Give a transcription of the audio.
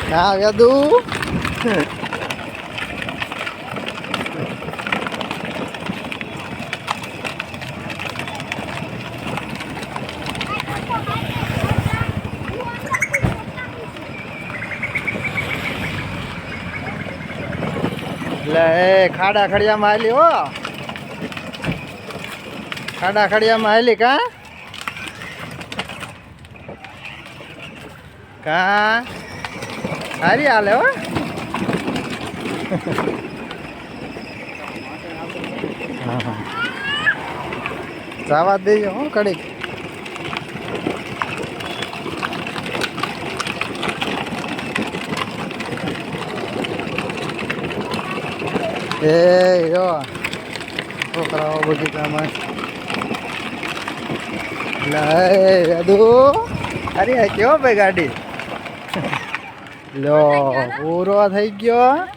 હા વેદુ એટલે એ ખાડા ખડિયામાં આલી હો ખાડા ખડિયામાં આલી કા કા સારી હાલે હો જવા દેજો હું કડીક એ યો છોકરાઓ બગીચામાં યાદુ અરે કેવો ભાઈ ગાડી લો પૂરો થઈ ગયો